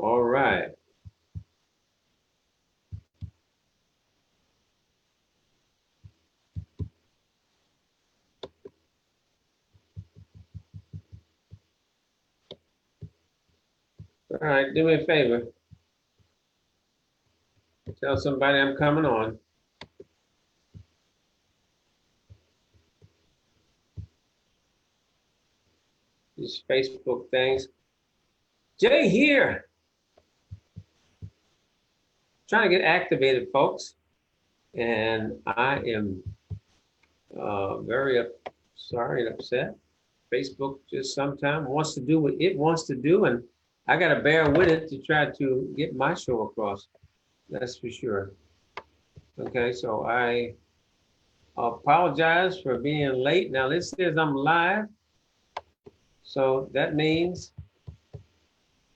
All right. All right, do me a favor. Tell somebody I'm coming on. These Facebook things. Jay here. Trying to get activated, folks. And I am very sorry and upset. Facebook just sometimes wants to do what it wants to do, and I got to bear with it to try to get my show across. That's for sure. Okay, so I apologize for being late. Now this says I'm live, so that means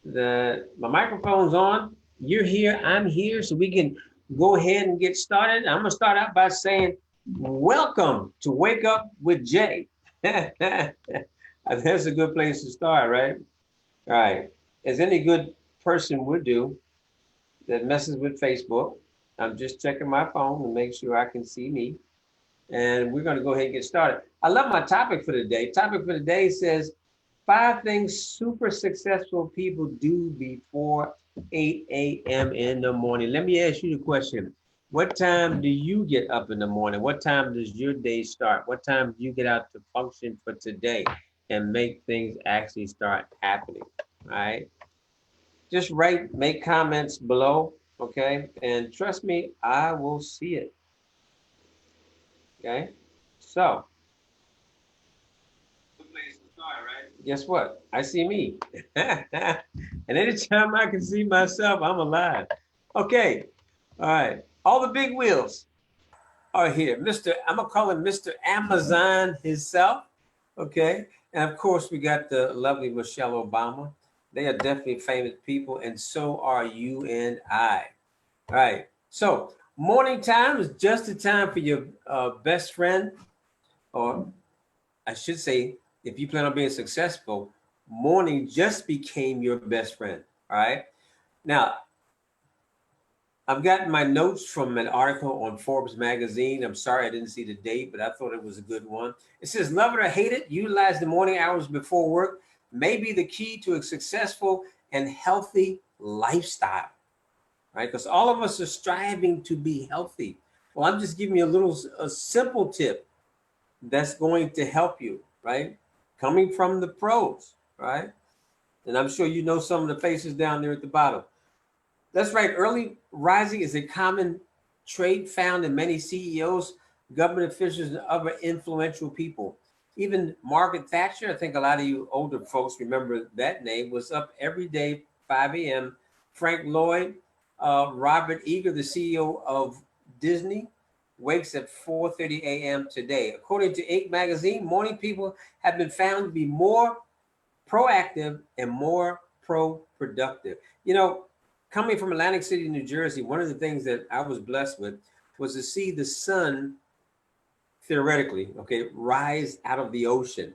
that my microphone's on. You're here, I'm here, so we can go ahead and get started. I'm gonna start out by saying, welcome to Wake Up with Jay. That's a good place to start, right? All right, as any good person would do that messes with Facebook, I'm just checking my phone to make sure I can see me. And we're gonna go ahead and get started. I love my topic for the day. Topic for the day says, 5 things super successful people do before 8 a.m. in the morning. Let me ask you the question. What time do you get up in the morning? What time does your day start? What time do you get out to function for today and make things actually start happening? All right. Just write, make comments below, okay? And trust me, I will see it. Okay. So, guess what? I see me. And anytime I can see myself, I'm alive. Okay. All right. All the big wheels are here. I'm gonna call him Mr. Amazon himself. Okay. And of course, we got the lovely Michelle Obama. They are definitely famous people, and so are you and I. All right. So morning time is just the time for your best friend, or I should say, if you plan on being successful, morning just became your best friend. All right. Now, I've gotten my notes from an article on Forbes magazine. I'm sorry I didn't see the date, but I thought it was a good one. It says, love it or hate it, utilize the morning hours before work may be the key to a successful and healthy lifestyle, right? Because all of us are striving to be healthy. Well, I'm just giving you a simple tip that's going to help you, right? Coming from the pros, right? And I'm sure you know some of the faces down there at the bottom. That's right. Early rising is a common trait found in many CEOs, government officials, and other influential people. Even Margaret Thatcher, I think a lot of you older folks remember that name, was up every day, 5 a.m. Frank Lloyd, Robert Eager, the CEO of Disney, wakes at 4:30 a.m. today. According to Inc. magazine, morning people have been found to be more proactive and more pro-productive. You know, coming from Atlantic City, New Jersey, one of the things that I was blessed with was to see the sun, theoretically, okay, rise out of the ocean,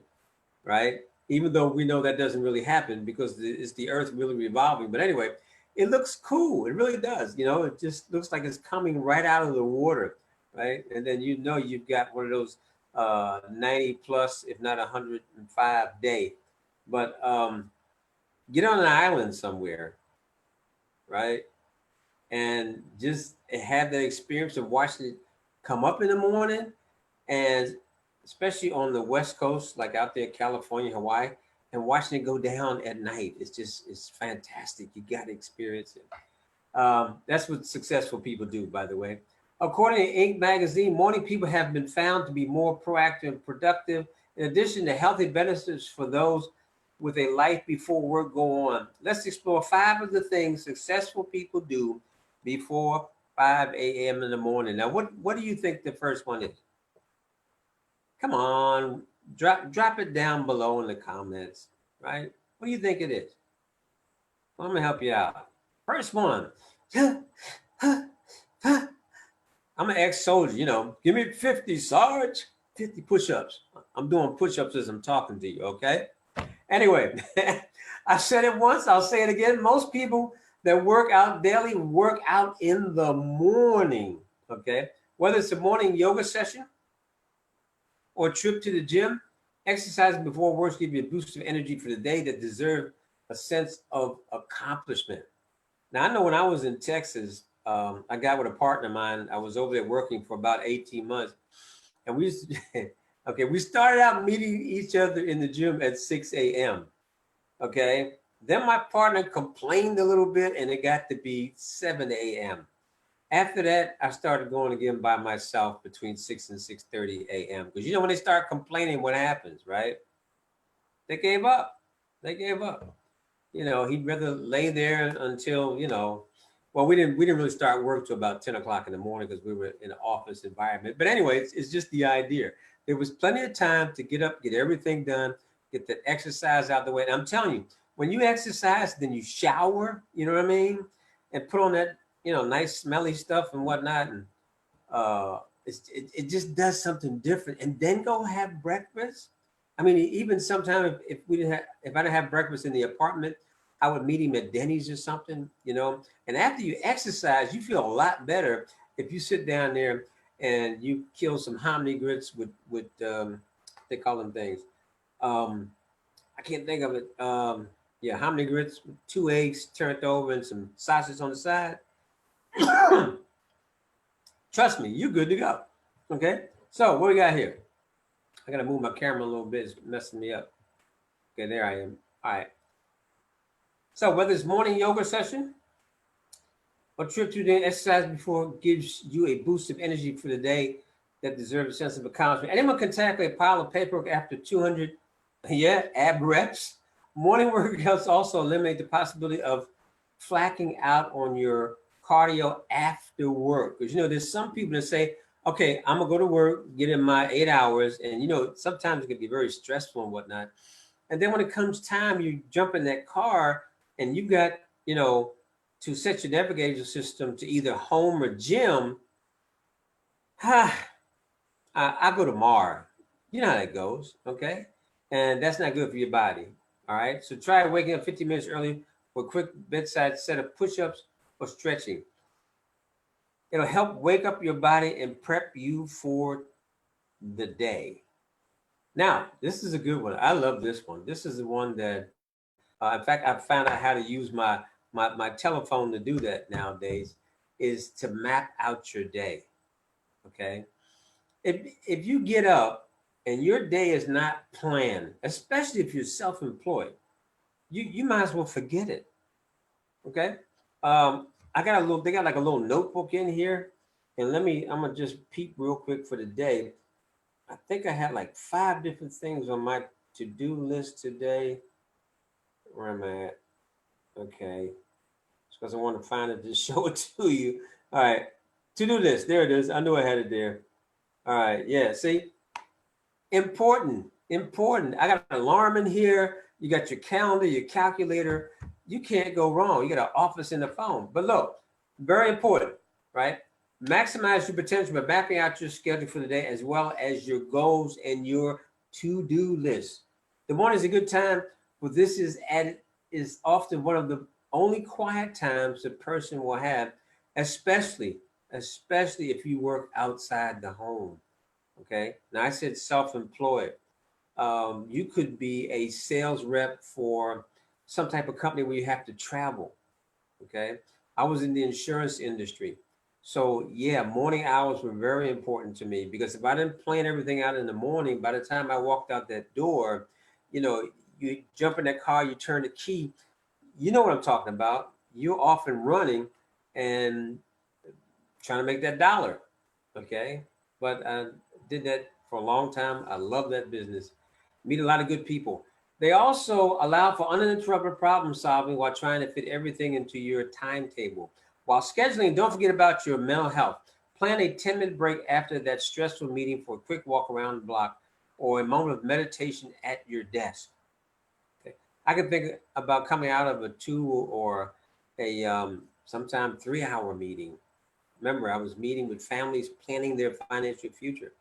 right? Even though we know that doesn't really happen because it's the earth really revolving. But anyway, it looks cool. It really does. You know, it just looks like it's coming right out of the water, right? And then you know you've got one of those 90 plus, if not 105 day. But get on an island somewhere, right? And just have that experience of watching it come up in the morning, and especially on the West Coast, like out there in California, Hawaii, and watching it go down at night. It's fantastic. You got to experience it. That's what successful people do, by the way. According to Inc. magazine, morning people have been found to be more proactive and productive. In addition to healthy benefits for those with a life before work go on. Let's explore 5 of the things successful people do before 5 a.m. in the morning. Now, what do you think the first one is? Come on, drop it down below in the comments, right? What do you think it is? Well, I'm gonna help you out. First one. I'm an ex-soldier, you know. Give me 50, Sarge. 50 push-ups. I'm doing push-ups as I'm talking to you, okay? Anyway, I said it once, I'll say it again. Most people that work out daily, work out in the morning. Okay, whether it's a morning yoga session or a trip to the gym, exercising before work give you a boost of energy for the day that deserve a sense of accomplishment. Now, I know when I was in Texas, I got with a partner of mine. I was over there working for about 18 months. And we used to, okay, we started out meeting each other in the gym at 6 a.m. Okay. Then my partner complained a little bit and it got to be 7 a.m. After that, I started going again by myself between 6 and 6:30 a.m. Because when they start complaining, what happens, right? They gave up. They gave up. He'd rather lay there until, well, we didn't really start work till about 10 o'clock in the morning because we were in an office environment. But anyway, it's just the idea. There was plenty of time to get up, get everything done, get the exercise out of the way. And I'm telling you, when you exercise, then you shower, you know what I mean? And put on that, nice smelly stuff and whatnot. And it just does something different. And then go have breakfast. I mean, even sometimes if I didn't have breakfast in the apartment, I would meet him at Denny's or something, And after you exercise, you feel a lot better if you sit down there and you kill some hominy grits with they call them things. I can't think of it. Yeah, hominy grits, 2 eggs turned over and some sausage on the side. Trust me, you're good to go. Okay. So what we got here? I gotta move my camera a little bit. It's messing me up. Okay, there I am. All right. So whether it's morning yoga session or trip to the exercise before gives you a boost of energy for the day that deserves a sense of accomplishment. Anyone can tackle a pile of paperwork after 200, ab reps. Morning workouts also eliminate the possibility of flacking out on your cardio after work. Because, there's some people that say, okay, I'm going to go to work, get in my 8 hours. And, sometimes it can be very stressful and whatnot. And then when it comes time, you jump in that car and you got, to set your navigation system to either home or gym. I go tomorrow. You know how that goes, okay? And that's not good for your body, all right? So try waking up 15 minutes early for a quick bedside set of push-ups or stretching. It'll help wake up your body and prep you for the day. Now, this is a good one. I love this one. This is the one that, in fact, I found out how to use my telephone to do that nowadays, is to map out your day, okay? If you get up and your day is not planned, especially if you're self-employed, you might as well forget it, okay? They got like a little notebook in here, and I'm gonna just peep real quick for the day. I think I had like 5 different things on my to-do list today. Where am I at? Okay. It's because I want to find it to show it to you. All right. To-do list. There it is. I knew I had it there. All right. Yeah. See? Important. I got an alarm in here. You got your calendar, your calculator. You can't go wrong. You got an office in the phone. But look, very important, right? Maximize your potential by mapping out your schedule for the day as well as your goals and your to-do list. The morning is a good time, but this is often one of the only quiet times a person will have, especially if you work outside the home. Okay. Now I said self-employed. You could be a sales rep for some type of company where you have to travel. Okay. I was in the insurance industry. So yeah, morning hours were very important to me because if I didn't plan everything out in the morning, by the time I walked out that door, you jump in that car, you turn the key, you know what I'm talking about. You're off and running and trying to make that dollar. Okay. But I did that for a long time. I love that business. Meet a lot of good people. They also allow for uninterrupted problem solving while trying to fit everything into your timetable. While scheduling, don't forget about your mental health. Plan a 10-minute break after that stressful meeting for a quick walk around the block or a moment of meditation at your desk. Okay. I can think about coming out of a 2 or a sometime 3-hour meeting. Remember, I was meeting with families planning their financial future.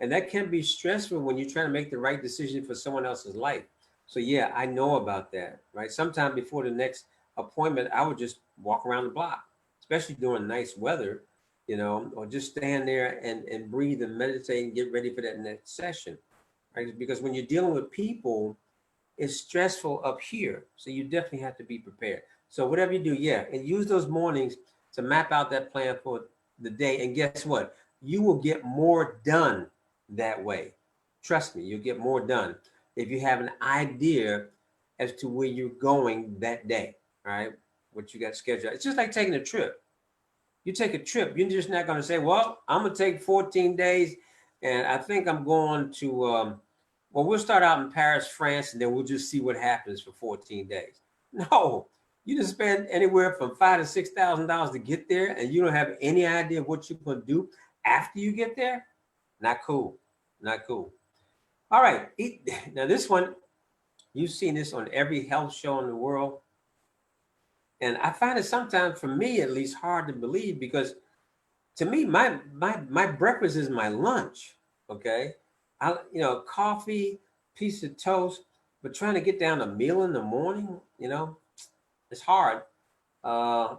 And that can be stressful when you're trying to make the right decision for someone else's life. So yeah, I know about that, right? Sometime before the next appointment, I would just walk around the block, especially during nice weather, or just stand there and breathe and meditate and get ready for that next session, right? Because when you're dealing with people, it's stressful up here. So you definitely have to be prepared. So whatever you do, yeah, and use those mornings to map out that plan for the day. And guess what? You will get more done that way. Trust me, you'll get more done if you have an idea as to where you're going that day, right? What you got scheduled. It's just like taking a trip. You take a trip, you're just not going to say, well, I'm going to take 14 days and I think I'm going to, well, we'll start out in Paris, France, and then we'll just see what happens for 14 days. No, you just spend anywhere from $5,000 to $6,000 to get there, and you don't have any idea what you're going to do after you get there. Not cool. Not cool. All right. Now, this one, you've seen this on every health show in the world. And I find it sometimes, for me at least, hard to believe because to me, my breakfast is my lunch. Okay. Coffee, piece of toast, but trying to get down a meal in the morning, it's hard. Uh,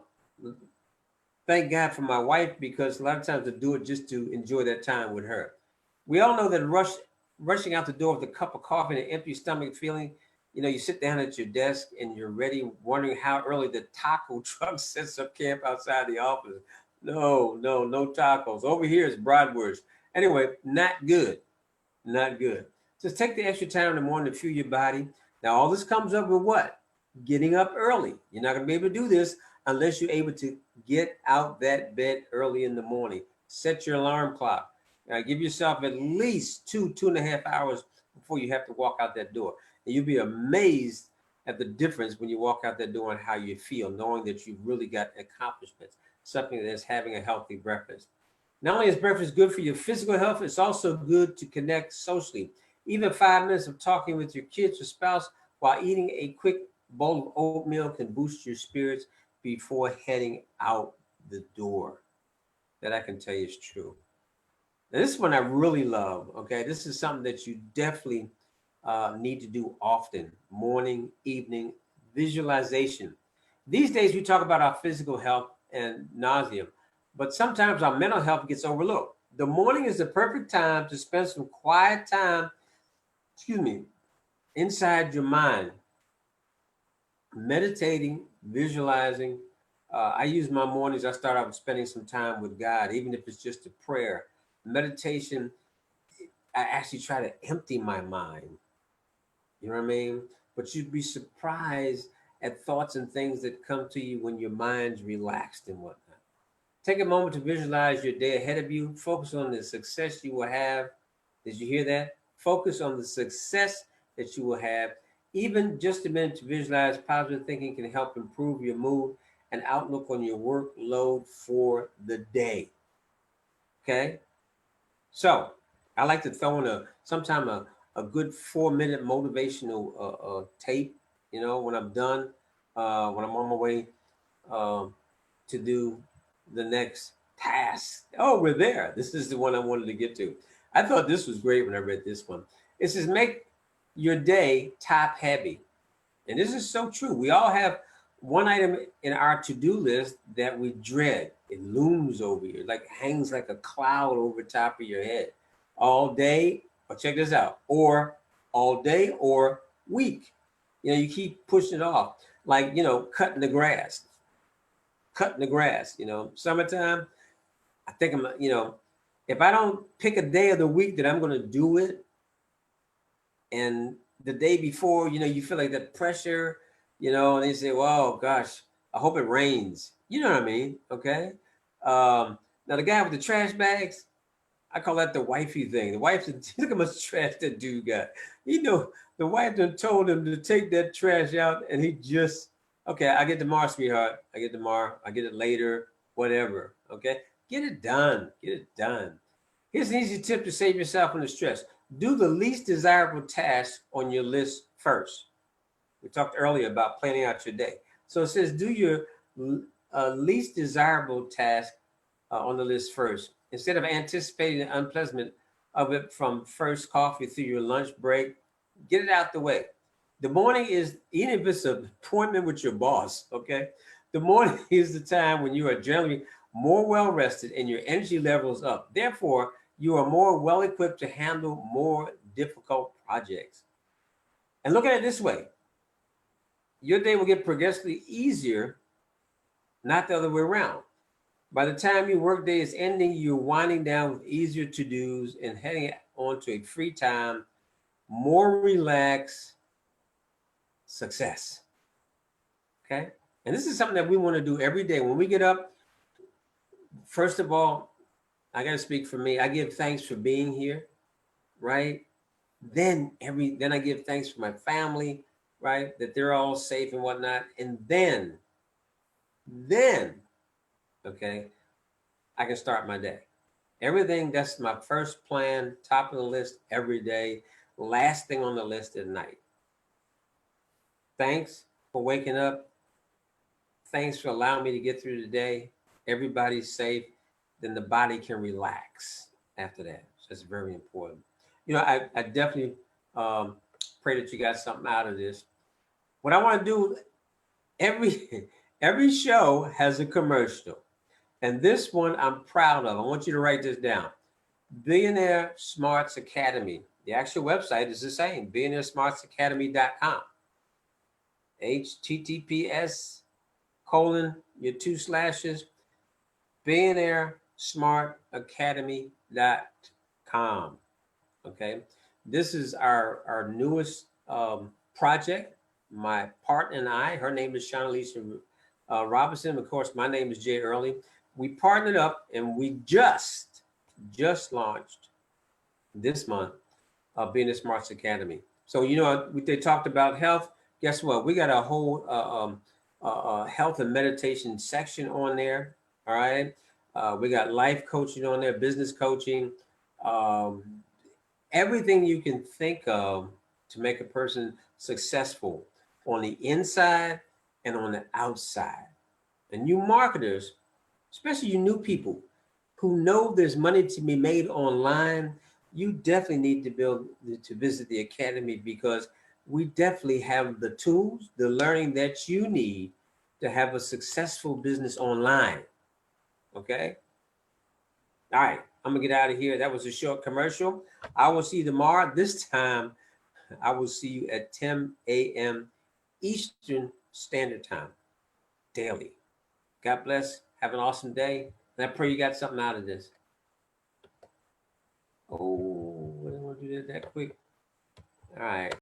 Thank God for my wife because a lot of times I do it just to enjoy that time with her. We all know that rushing out the door with a cup of coffee and an empty stomach feeling, you sit down at your desk and you're ready, wondering how early the taco truck sets up camp outside the office. No, no, no tacos. Over here is bratwurst. Anyway, not good. Not good. Just take the extra time in the morning to fuel your body. Now, all this comes up with what? Getting up early. You're not going to be able to do this unless you're able to get out that bed early in the morning. Set your alarm clock. Now, give yourself at least 2.5 hours before you have to walk out that door. And you'll be amazed at the difference when you walk out that door and how you feel, knowing that you've really got accomplishments, something that's having a healthy breakfast. Not only is breakfast good for your physical health, it's also good to connect socially. Even 5 minutes of talking with your kids or spouse while eating a quick bowl of oatmeal can boost your spirits before heading out the door. That I can tell you is true. Now, this one I really love. Okay, this is something that you definitely need to do often: morning, evening, visualization. These days, we talk about our physical health and nausea, but sometimes our mental health gets overlooked. The morning is the perfect time to spend some quiet time, excuse me, inside your mind, meditating, visualizing. I use my mornings, I start out with spending some time with God, even if it's just a prayer. Meditation, I actually try to empty my mind. You know what I mean? But you'd be surprised at thoughts and things that come to you when your mind's relaxed and whatnot. Take a moment to visualize your day ahead of you. Focus on the success you will have. Did you hear that? Focus on the success that you will have. Even just a minute to visualize positive thinking can help improve your mood and outlook on your workload for the day. Okay? So I like to throw in sometime a good 4 minute motivational tape, when I'm done, when I'm on my way to do the next task. Oh, we're there. This is the one I wanted to get to. I thought this was great when I read this one. It says, make your day top heavy. And this is so true. We all have one item in our to-do list that we dread. It looms over you, like hangs like a cloud over top of your head all day. Or check this out, or all day or week. You keep pushing it off, like, cutting the grass. Cutting the grass, summertime. I think if I don't pick a day of the week that I'm going to do it, and the day before, you feel like that pressure, and they say, well, gosh, I hope it rains. You know what I mean? Okay. Now the guy with the trash bags, I call that the wifey thing. The wife said, look how much trash that dude got. The wife done told him to take that trash out, and he just, okay, I get tomorrow, sweetheart. I get tomorrow. I get it later, whatever. Okay. Get it done. Get it done. Here's an easy tip to save yourself from the stress. Do the least desirable task on your list first. We talked earlier about planning out your day. So it says do your least desirable task on the list first. Instead of anticipating the unpleasantment of it from first coffee through your lunch break, get it out the way. The morning is, even if it's an appointment with your boss, okay? The morning is the time when you are generally more well rested and your energy level is up. Therefore, you are more well equipped to handle more difficult projects. And look at it this way, your day will get progressively easier, not the other way around. By the time your workday is ending, you're winding down with easier to-dos and heading on to a free time, more relaxed success. Okay? And this is something that we want to do every day. When we get up, first of all, I got to speak for me. I give thanks for being here, right? Then I give thanks for my family, right? That they're all safe and whatnot. And then, okay, I can start my day. Everything that's my first plan, top of the list every day, last thing on the list at night. Thanks for waking up. Thanks for allowing me to get through the day. Everybody's safe. Then the body can relax after that. So that's very important. You know, I definitely pray that you got something out of this. What I want to do, every show has a commercial. And this one I'm proud of. I want you to write this down. Billionaire Smarts Academy. The actual website is the same, billionairesmartsacademy.com. HTTPS colon your 2 slashes billionairesmartacademy.com. Okay, this is our newest project. My partner and I, her name is Shawnalisa Robinson. Of course, my name is Jay Early. We partnered up and we just launched this month Billionaire Smarts Academy. So, you know, they talked about health. Guess what? We got a whole health and meditation section on there. All right. We got life coaching on there, business coaching, everything you can think of to make a person successful on the inside and on the outside. And you marketers, especially you new people who know there's money to be made online, you definitely need to visit the academy, because we definitely have the tools, the learning that you need to have a successful business online. Okay. All right. I'm gonna get out of here. That was a short commercial. I will see you tomorrow. This time, I will see you at 10 a.m. Eastern Standard Time daily. God bless. Have an awesome day. And I pray you got something out of this. Oh, I didn't want to do that quick. All right.